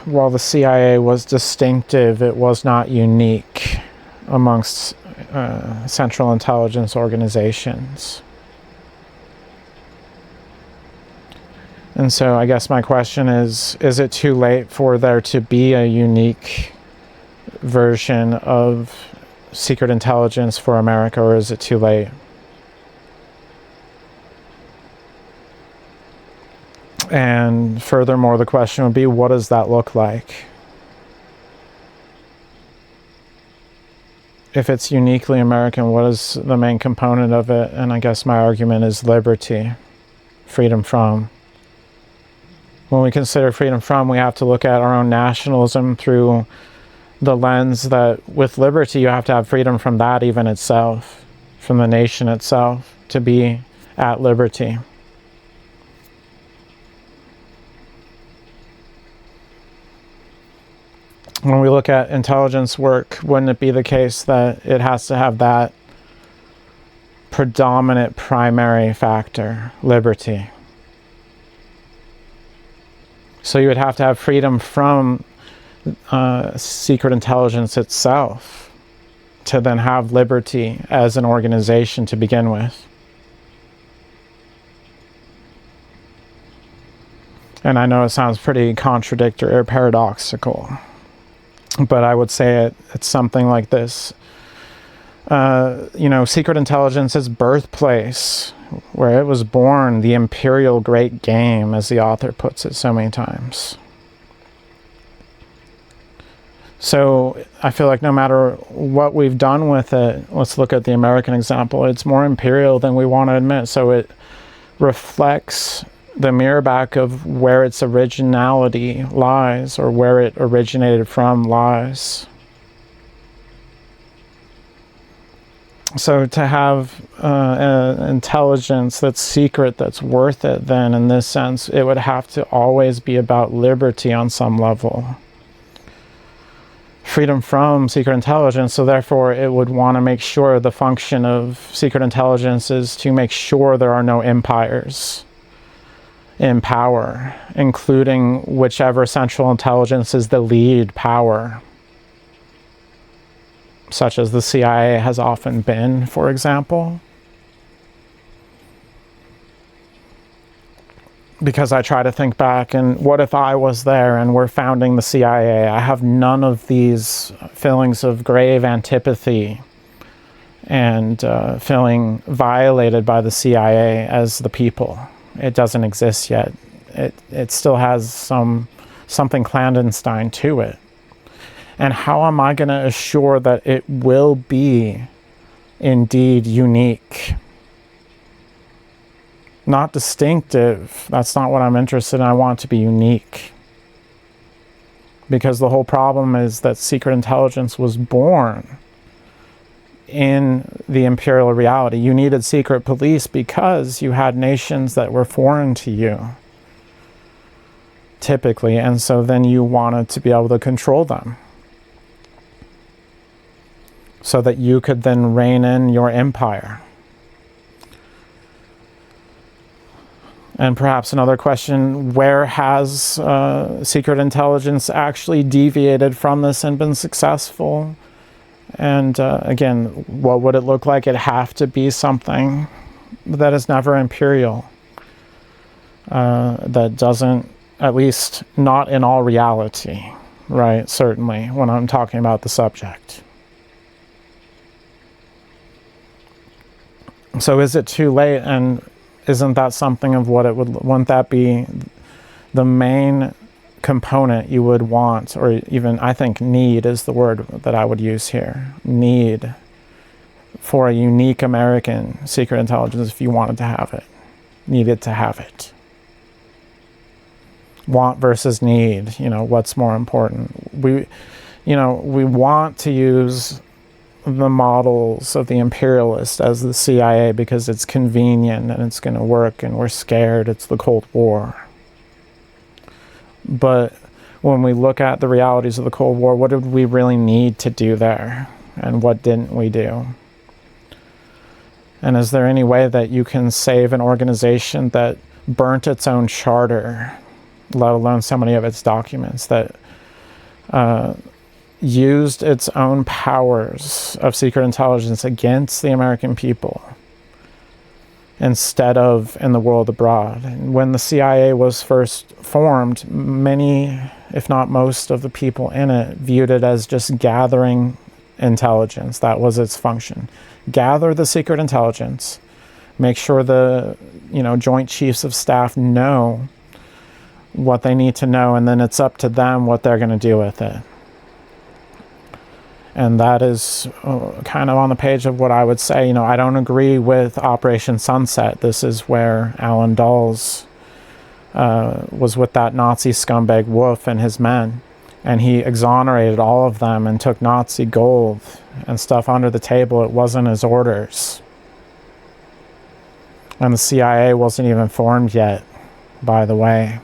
while the CIA was distinctive, it was not unique amongst Central Intelligence organizations. And so I guess my question is it too late for there to be a unique version of secret intelligence for America, or is it too late? And furthermore, the question would be, what does that look like? If it's uniquely American, what is the main component of it? And I guess my argument is liberty, freedom from. When we consider freedom from, we have to look at our own nationalism through the lens that with liberty, you have to have freedom from that even itself, from the nation itself, to be at liberty. When we look at intelligence work, wouldn't it be the case that it has to have that predominant primary factor, liberty? So you would have to have freedom from secret intelligence itself to then have liberty as an organization to begin with. And I know it sounds pretty contradictory or paradoxical, but I would say it's something like this. Secret intelligence's birthplace, where it was born, the imperial great game, as the author puts it so many times. So I feel like no matter what we've done with it, let's look at the American example, it's more imperial than we want to admit. So it reflects the mirror back of where its originality lies, or where it originated from lies. So to have an intelligence that's secret, that's worth it, then in this sense, it would have to always be about liberty on some level. Freedom from secret intelligence, so therefore it would want to make sure the function of secret intelligence is to make sure there are no empires in power, including whichever central intelligence is the lead power, such as the CIA has often been, for example. Because I try to think back, and what if I was there and we're founding the CIA? I have none of these feelings of grave antipathy and feeling violated by the CIA as the people. It doesn't exist yet. It still has something clandestine to it. And how am I going to assure that it will be indeed unique? Not distinctive. That's not what I'm interested in. I want it to be unique. Because the whole problem is that secret intelligence was born in the imperial reality. You needed secret police because you had nations that were foreign to you, typically, and so then you wanted to be able to control them, so that you could then rein in your empire. And perhaps another question, where has secret intelligence actually deviated from this and been successful? And again, what would it look like? It'd have to be something that is never imperial, that doesn't, at least not in all reality, right? Certainly, when I'm talking about the subject. So is it too late? And isn't that something of what it wouldn't that be the main component you would want, or even, I think need is the word that I would use here, need for a unique American secret intelligence, if you wanted to have it, needed to have it. Want versus need, what's more important? We want to use the models of the imperialist as the CIA because it's convenient and it's going to work and we're scared. It's the Cold War. But when we look at the realities of the Cold War, what did we really need to do there? And what didn't we do? And is there any way that you can save an organization that burnt its own charter, let alone so many of its documents, that used its own powers of secret intelligence against the American people instead of in the world abroad. And when the CIA was first formed, many, if not most, of the people in it viewed it as just gathering intelligence. That was its function. Gather the secret intelligence, make sure the Joint Chiefs of Staff know what they need to know, and then it's up to them what they're going to do with it. And that is kind of on the page of what I would say. I don't agree with Operation Sunset. This is where Alan Dulles was with that Nazi scumbag Wolf and his men. And he exonerated all of them and took Nazi gold and stuff under the table. It wasn't his orders. And the CIA wasn't even formed yet, by the way.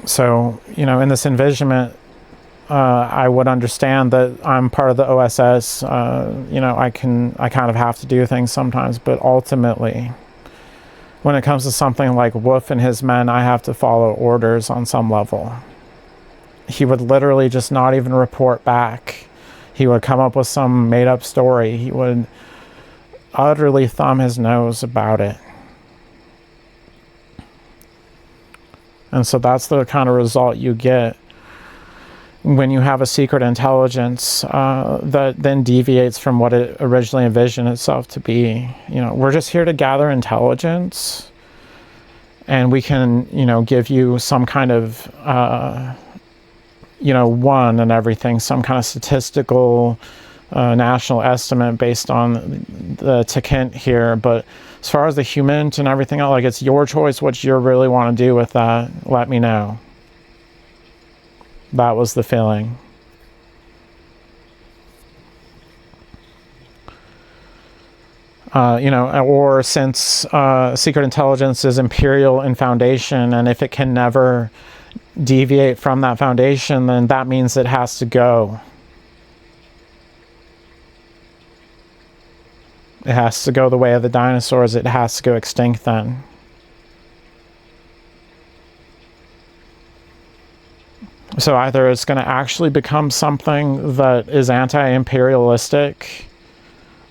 So, in this envisionment, I would understand that I'm part of the OSS. I kind of have to do things sometimes, but ultimately, when it comes to something like Wolf and his men, I have to follow orders on some level. He would literally just not even report back. He would come up with some made-up story. He would utterly thumb his nose about it. And so that's the kind of result you get when you have a secret intelligence that then deviates from what it originally envisioned itself to be. We're just here to gather intelligence, and we can, give you some kind of, one and everything, some kind of statistical national estimate based on the Takent here. But as far as the human and everything else, it's your choice what you really want to do with that. Let me know. That was the feeling. Or since secret intelligence is imperial in foundation, and if it can never deviate from that foundation, then that means it has to go. It has to go the way of the dinosaurs. It has to go extinct then. So either it's going to actually become something that is anti-imperialistic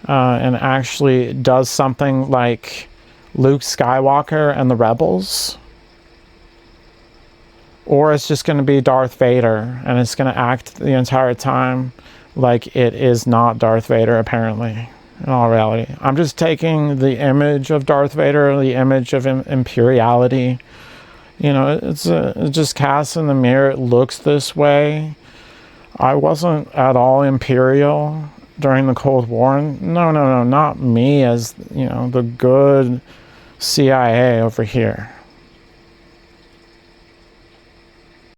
and actually does something like Luke Skywalker and the Rebels, or it's just going to be Darth Vader, and it's going to act the entire time like it is not Darth Vader, apparently. In all reality, I'm just taking the image of Darth Vader, the image of imperiality. It's just cast in the mirror. It looks this way. I wasn't at all imperial during the Cold War. No, not me as, the good CIA over here.